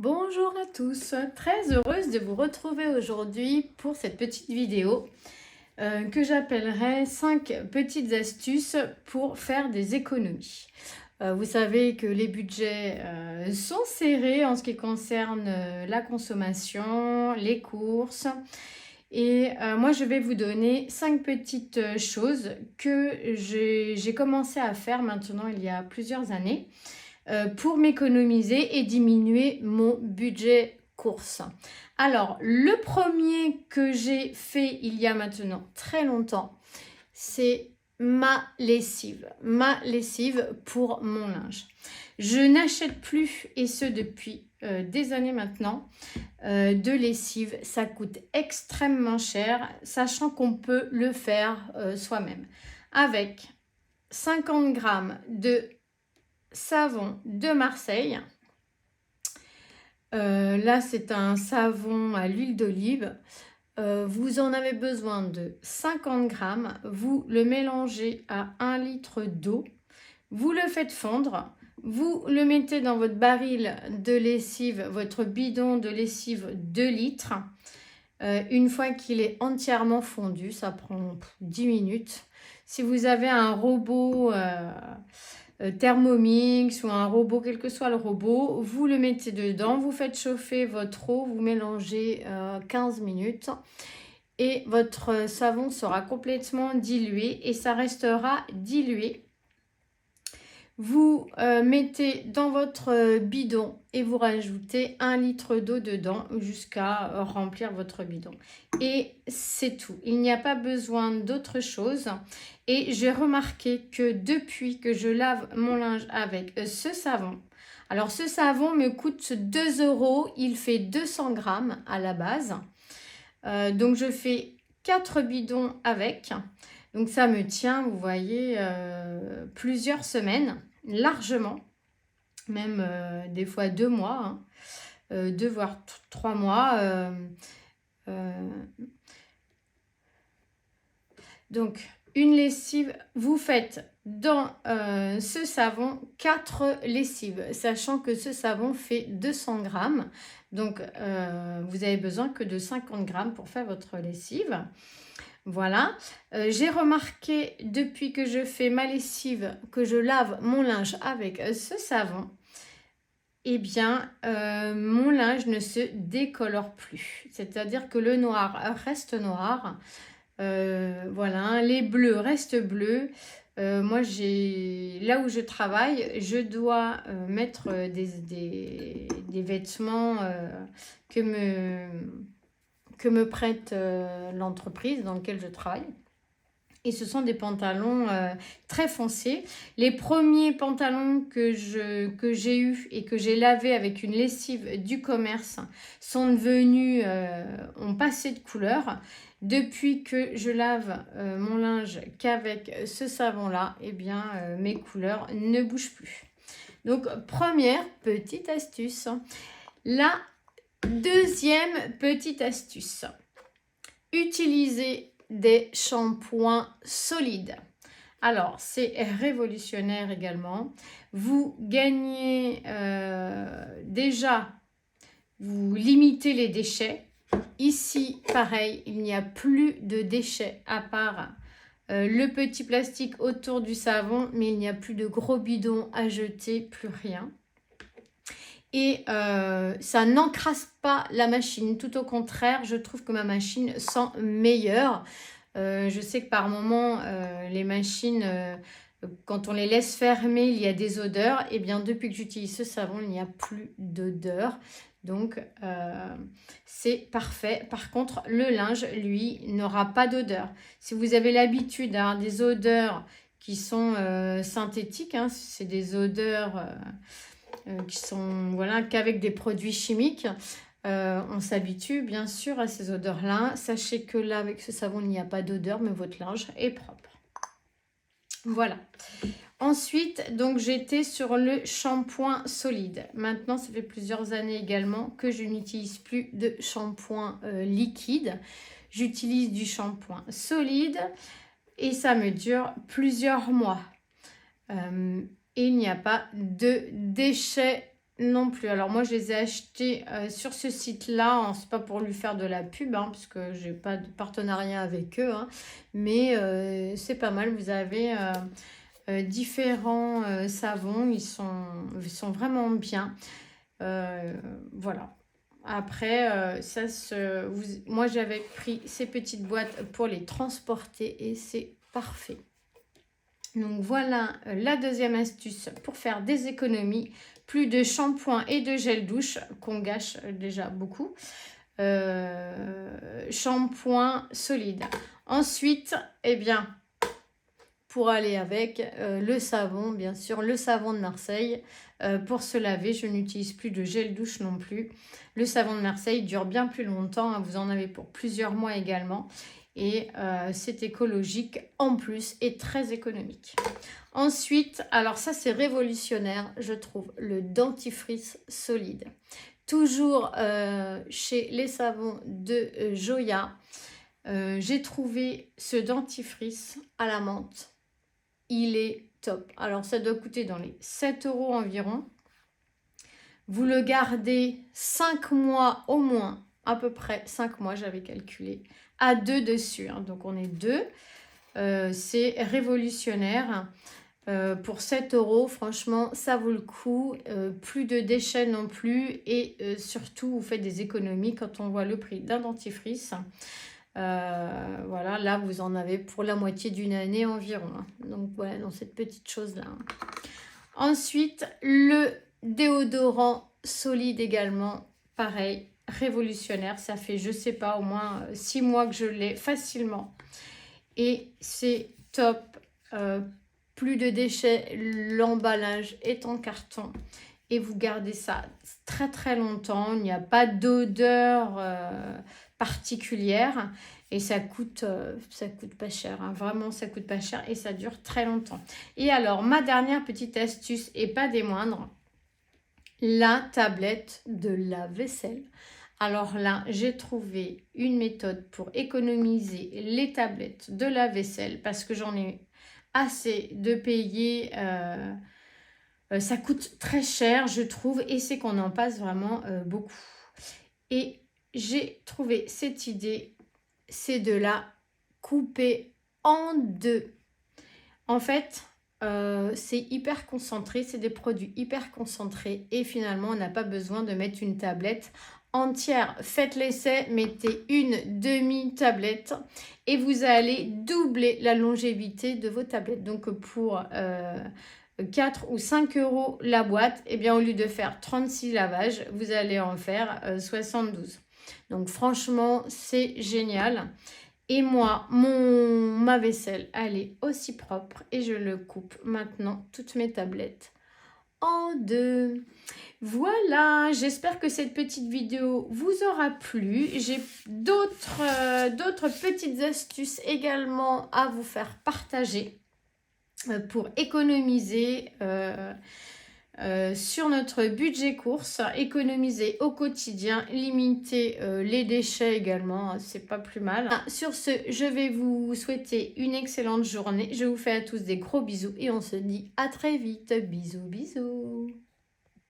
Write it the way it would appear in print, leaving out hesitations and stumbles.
Bonjour à tous, très heureuse de vous retrouver aujourd'hui pour cette petite vidéo que j'appellerai 5 petites astuces pour faire des économies. Vous savez que les budgets sont serrés en ce qui concerne la consommation, les courses. Et moi, je vais vous donner 5 petites choses que j'ai commencé à faire maintenant il y a plusieurs années pour m'économiser et diminuer mon budget course. Alors, le premier que j'ai fait il y a maintenant très longtemps, c'est ma lessive pour mon linge. Je n'achète plus, et ce depuis des années maintenant, de lessive. Ça coûte extrêmement cher, sachant qu'on peut le faire soi-même. Avec 50 grammes de savon de Marseille. Là, c'est un savon à l'huile d'olive. Vous en avez besoin de 50 grammes. Vous le mélangez à 1 litre d'eau. Vous le faites fondre. Vous le mettez dans votre baril de lessive, votre bidon de lessive 2 litres. Une fois qu'il est entièrement fondu, ça prend 10 minutes. Si vous avez un robot Thermomix ou un robot, quel que soit le robot, vous le mettez dedans, vous faites chauffer votre eau, vous mélangez 15 minutes et votre savon sera complètement dilué et ça restera dilué. Vous mettez dans votre bidon et vous rajoutez 1 litre d'eau dedans jusqu'à remplir votre bidon. Et c'est tout. Il n'y a pas besoin d'autre chose. Et j'ai remarqué que depuis que je lave mon linge avec ce savon, alors ce savon me coûte 2 €, il fait 200 grammes à la base. Donc je fais 4 bidons avec. Donc ça me tient, vous voyez, plusieurs semaines, largement, même des fois 2 mois, 2 voire 3 mois. Donc une lessive, vous faites dans ce savon 4 lessives, sachant que ce savon fait 200 grammes. Donc vous avez besoin que de 50 grammes pour faire votre lessive. Voilà, j'ai remarqué depuis que je fais ma lessive, que je lave mon linge avec ce savon, eh bien, mon linge ne se décolore plus. C'est-à-dire que le noir reste noir. Voilà, les bleus restent bleus. Moi, là où je travaille, je dois mettre des vêtements que me prête l'entreprise dans laquelle je travaille. Et ce sont des pantalons très foncés. Les premiers pantalons que j'ai eus et que j'ai lavés avec une lessive du commerce sont devenus, ont passé de couleur. Depuis que je lave mon linge qu'avec ce savon-là, eh bien, mes couleurs ne bougent plus. Donc, première petite astuce. La deuxième petite astuce. Utilisez des shampoings solides. Alors, c'est révolutionnaire également. Vous gagnez déjà, vous limitez les déchets. Ici, pareil, il n'y a plus de déchets à part le petit plastique autour du savon, mais il n'y a plus de gros bidons à jeter, plus rien. Et ça n'encrasse pas la machine. Tout au contraire, je trouve que ma machine sent meilleure. Je sais que par moment, les machines, quand on les laisse fermer, il y a des odeurs. Et bien, depuis que j'utilise ce savon, il n'y a plus d'odeur. Donc, c'est parfait. Par contre, le linge, lui, n'aura pas d'odeur. Si vous avez l'habitude d'avoir des odeurs qui sont synthétiques, hein, c'est des odeurs qui sont, voilà, qu'avec des produits chimiques, on s'habitue bien sûr à ces odeurs-là. Sachez que là, avec ce savon, il n'y a pas d'odeur, mais votre linge est propre. Voilà. Ensuite, donc j'étais sur le shampoing solide. Maintenant, ça fait plusieurs années également que je n'utilise plus de shampoing liquide. J'utilise du shampoing solide et ça me dure plusieurs mois. Et il n'y a pas de déchets non plus. Alors moi, je les ai achetés sur ce site-là. C'est pas pour lui faire de la pub, hein, parce que j'ai pas de partenariat avec eux. Hein, mais c'est pas mal. Vous avez différents savons. Ils sont vraiment bien. Voilà. Après, moi, j'avais pris ces petites boîtes pour les transporter et c'est parfait. Donc voilà la deuxième astuce pour faire des économies. Plus de shampoing et de gel douche qu'on gâche déjà beaucoup. Shampoing solide. Ensuite, eh bien, pour aller avec le savon, bien sûr, le savon de Marseille. Pour se laver, je n'utilise plus de gel douche non plus. Le savon de Marseille dure bien plus longtemps. Hein, vous en avez pour plusieurs mois également. Et c'est écologique en plus et très économique. Ensuite, alors ça c'est révolutionnaire, je trouve, le dentifrice solide. Toujours chez les savons de Joya, j'ai trouvé ce dentifrice à la menthe. Il est top. Alors ça doit coûter dans les 7 € environ. Vous le gardez 5 mois au moins, à peu près 5 mois j'avais calculé, à 2 dessus. Hein, donc on est 2. C'est révolutionnaire. Pour 7 €, franchement, ça vaut le coup. Plus de déchets non plus. Et surtout, vous faites des économies quand on voit le prix d'un dentifrice. Voilà, là, vous en avez pour la moitié d'une année environ. Hein. Donc, voilà, dans cette petite chose-là. Hein. Ensuite, le déodorant solide également. Pareil, révolutionnaire. Ça fait, je sais pas, au moins 6 mois que je l'ai facilement. Et c'est top. Plus de déchets, l'emballage est en carton et vous gardez ça très très longtemps. Il n'y a pas d'odeur particulière et ça coûte pas cher. Hein. Vraiment, ça coûte pas cher et ça dure très longtemps. Et alors, ma dernière petite astuce et pas des moindres, la tablette de lave-vaisselle. Alors là, j'ai trouvé une méthode pour économiser les tablettes de lave-vaisselle parce que j'en ai assez de payer. Ça coûte très cher, je trouve, et c'est qu'on en passe vraiment beaucoup. Et j'ai trouvé cette idée, c'est de la couper en deux. En fait, c'est hyper concentré, c'est des produits hyper concentrés et finalement, on n'a pas besoin de mettre une tablette entière. Faites l'essai, mettez une demi-tablette et vous allez doubler la longévité de vos tablettes. Donc, pour 4 ou 5 € la boîte, eh bien, au lieu de faire 36 lavages, vous allez en faire 72. Donc, franchement, c'est génial. Et moi, ma vaisselle, elle est aussi propre et je le coupe maintenant, toutes mes tablettes, en deux. Voilà, j'espère que cette petite vidéo vous aura plu. J'ai d'autres petites astuces également à vous faire partager pour économiser sur notre budget course, économiser au quotidien, limiter les déchets également, c'est pas plus mal. Sur ce, je vais vous souhaiter une excellente journée. Je vous fais à tous des gros bisous et on se dit à très vite. Bisous, bisous.